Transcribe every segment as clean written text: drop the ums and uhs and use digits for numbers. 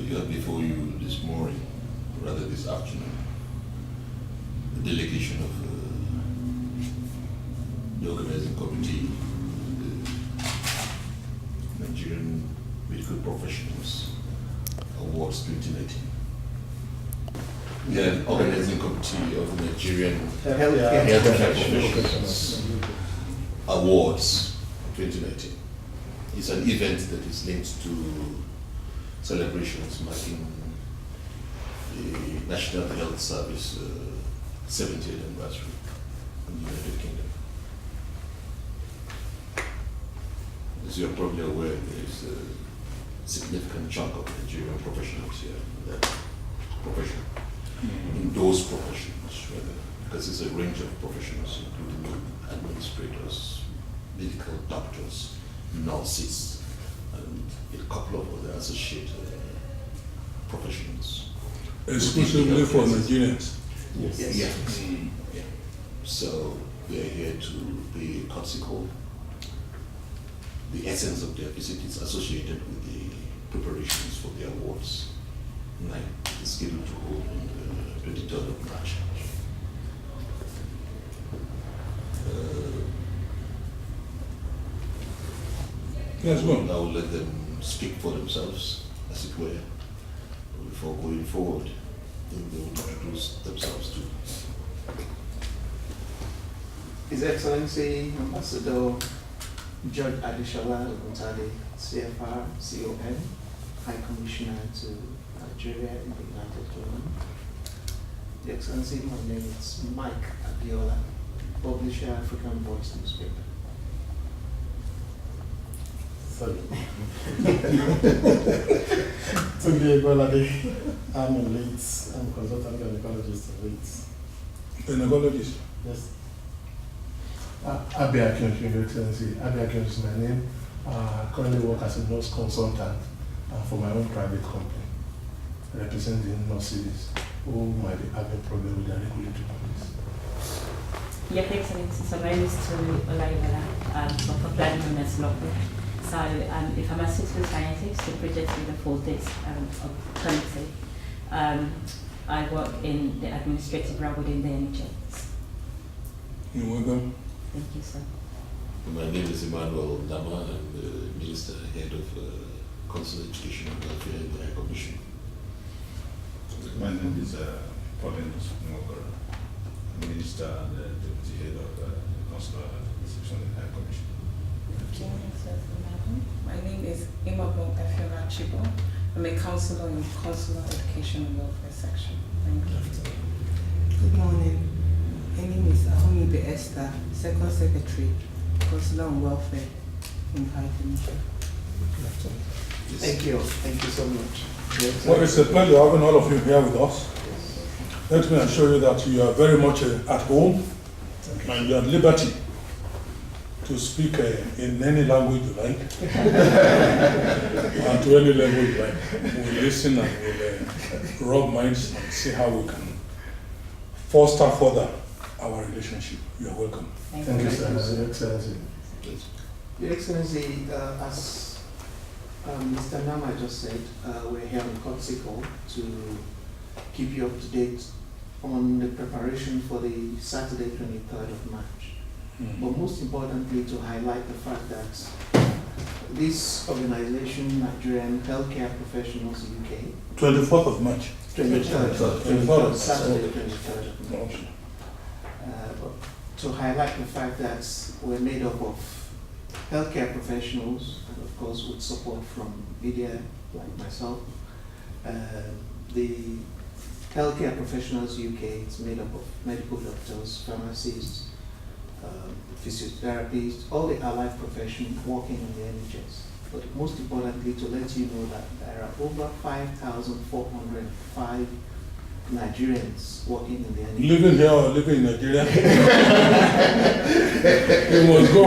you have before you this morning, rather this afternoon, a delegation of the organizing committee, the Nigerian Medical Professionals Awards 2019. The organizing committee of the Nigerian Healthcare Professionals Awards 2019. It's an event that is linked to celebrations marking the National Health Service 70th anniversary in the United Kingdom. As you are probably aware, there is a significant chunk of Nigerian professionals here in that profession. In those professions, rather, because it's a range of professionals, including administrators, medical doctors, nurses, and a couple of other associated professions. Exclusively for Nigerians? Yes. Yeah. Yeah. So we are here to pay courtesy call. The essence of their visit is associated with the preparations for the awards. Night is scheduled to hold on the 23rd of March. Yes, well. I will let them speak for themselves, as it were, before going forward. Then they will introduce themselves too. His Excellency Ambassador George Adesola Oguntade CFR, CON, High Commissioner to Nigeria in the United Kingdom. Your Excellency, my name is Mike Abiola, publisher, African Voice newspaper. Sorry. I'm in Leeds. I'm consultant gynecologist in Leeds. Gynecologist? Yes. Abi Akinci, Your Excellency. Abi Akinci is my name. I currently work as a nurse consultant for my own private company, representing nurses who might be having problems with their regulatory bodies. Your Excellency, so my name is Tolu Olaiwola, for Planning and Nurse Local. So if I'm a pharmaceutical scientist, the project with the full days of clinically. I work in the administrative role within the NHS. You're welcome. Thank you, sir. My name is Emmanuel Dama. I'm the Minister, Head of Consular Education and Welfare in the High Commission. My name is Paulinus Mogar, Minister and Deputy Head of Consular Section in the High Commission. My name is Imabong Efera Chibo. I'm a counselor in Consular Education and Welfare Section. Thank you. Good morning. My name is Ahomibe Esther, Second Secretary, Consular and Welfare in High Commission. Thank you so much. Well, it's a pleasure having all of you here with us. Let me assure you that you are very much at home and you are at liberty to speak in any language you like and to any level you like. We'll listen and we'll rub minds and see how we can foster further our relationship. You are welcome. Thank you, sir. Your Excellency. Your Excellency, as Mr. Nama just said, we're here on courtesy call to keep you up to date on the preparation for the Saturday 23rd of March. But most importantly, to highlight the fact that this organization, Nigerian Healthcare Professionals UK, 24th of March. 23rd, Saturday 23rd of March. To highlight the fact that we're made up of healthcare professionals, and of course with support from media like myself. The Healthcare Professionals UK is made up of medical doctors, pharmacists, physiotherapists, all the allied profession working in the NHS. But most importantly, to let you know that there are over 5,405 Nigerians working in the NHS. Living here or living in Nigeria? You must go.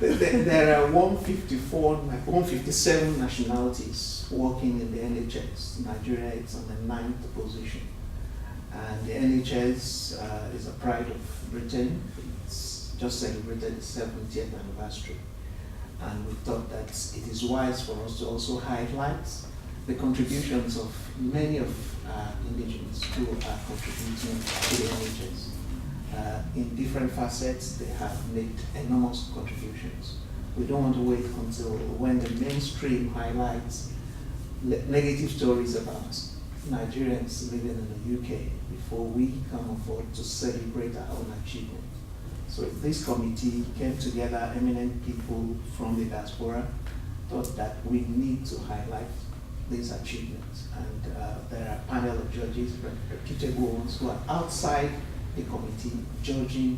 There are 157 nationalities working in the NHS. Nigeria is on the 9th position. And the NHS is a pride of Britain. It's just celebrated its 70th anniversary. and we thought that it is wise for us to also highlight the contributions of many of our indigenes who are contributing to the NHS. In different facets, they have made enormous contributions. We don't want to wait until when the mainstream highlights negative stories about Nigerians living in the UK before we can afford to celebrate our own achievement. So this committee came together, eminent people from the diaspora, thought that we need to highlight these achievements. And there are a panel of judges, reputable ones, who are outside the committee judging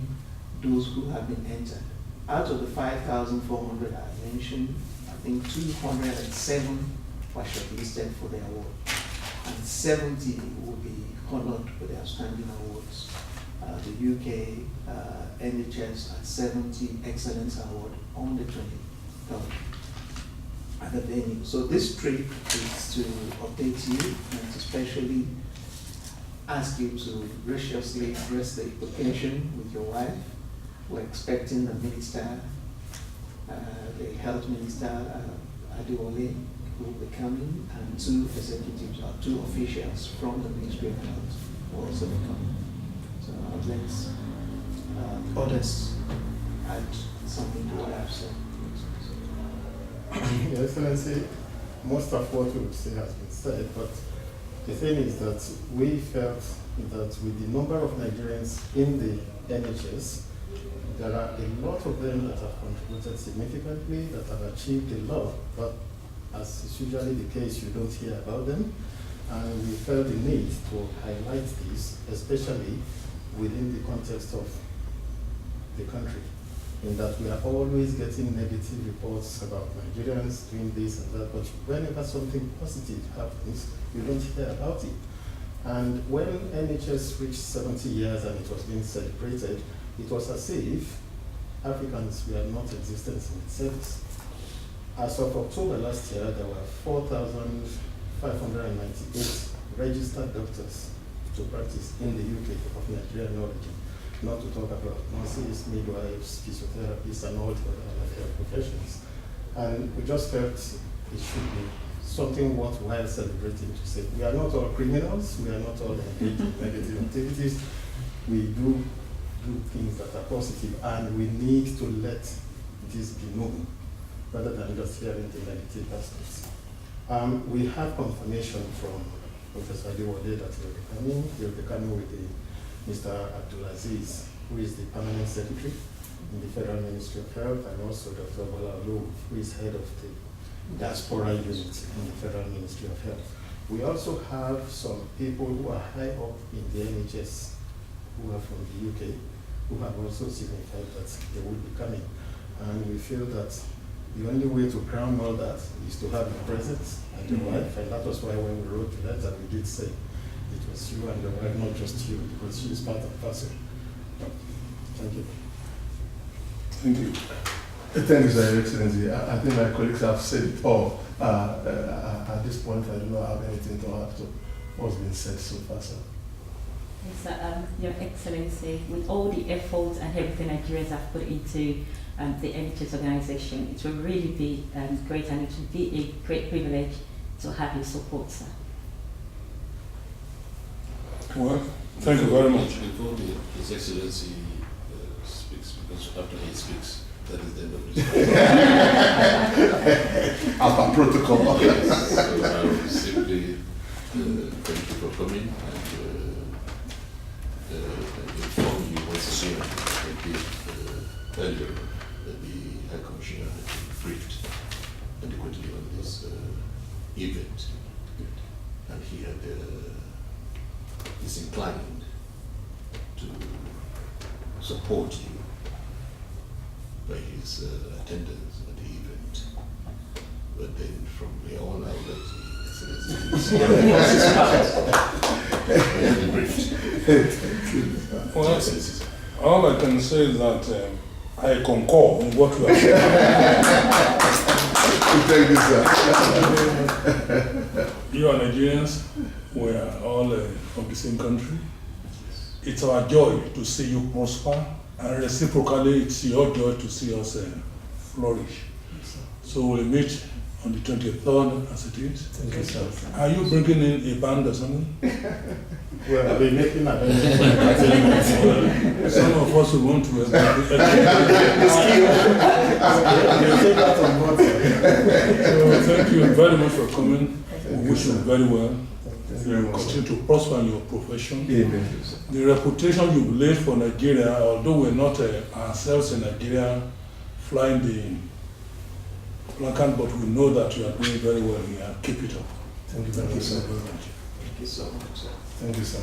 those who have been entered. Out of the 5,400 I mentioned, I think 207 were shortlisted for the award, and 70 will be honored with the outstanding awards. The UK NHS at 70 Excellence Award on the 23rd at the venue. So this trip is to update you and to especially ask you to graciously address the occasion with your wife. We're expecting the minister, the health minister, Adeola, who will be coming, and two executives or two officials from the Ministry of Health will also be coming. So I'll let others add something to what I've said. Your Excellency, most of what we would say has been said, but the thing is that we felt that with the number of Nigerians in the NHS, there are a lot of them that have contributed significantly, that have achieved a lot, but as is usually the case, you don't hear about them. And we felt the need to highlight this, especially within the context of the country, in that we are always getting negative reports about Nigerians doing this and that, but whenever something positive happens, you don't hear about it. And when NHS reached 70 years and it was being celebrated, it was as if Africans were not existent in its service. As of October last year, there were 4,598 registered doctors to practice in the UK of Nigerian origin, not to talk about nurses, midwives, physiotherapists, and all the other healthcare professions. And we just felt it should be something worthwhile celebrating to say, we are not all criminals, we are not all engaged in negative activities, we do things that are positive, and we need to let this be known, rather than just hearing the negative aspects. We have confirmation from Professor Adeola that he will be coming with Mr. Abdulaziz, who is the Permanent Secretary in the Federal Ministry of Health, and also Dr. Bola Olu, who is head of the Diaspora Unit in the Federal Ministry of Health. We also have some people who are high up in the NHS, who are from the UK, who have also signified that they will be coming. And we feel that the only way to crown all that is to have your presence and your wife, and that was why when we wrote the letter, we did say it was you and your wife, not just you, because she is part and parcel. Thank you. Thank you. Thank you, Sir, Your Excellency. I think my colleagues have said it all. At this point, I do not have anything to add to what's been said so far, sir. Yes, Your Excellency, with all the efforts and everything Nigerians have put into the NHS organization, it will really be great, and it will be a great privilege to have your support, sir. Well, thank you very much. Before His Excellency speaks, because after he speaks, that is the end of his Alpha protocol. Yes, so I will simply thank you for coming and inform you once again that earlier that the High Commissioner had been briefed adequately on this event, and he had is inclined to support you by his attendance at the event. But then from here on, I will let the Excellency Well, all I can say is that I concur in what you are saying. Thank you, sir. You are Nigerians, we are all of the same country. It's our joy to see you prosper, and reciprocally, it's your joy to see us flourish. So we'll meet on the 23rd as it is. Thank you, sir. Are you bringing in a band or something? Well, I'll be making an Some of us will want to. Take that on board, sir. So thank you very much for coming. We wish you very well. Thank You continue to prosper in your profession. Amen. The reputation you've laid for Nigeria, although we're not ourselves in Nigeria flying the placard, but we know that you are doing very well here. Keep it up. Thank you very much, sir. Thank you so much, sir. Thank you, sir.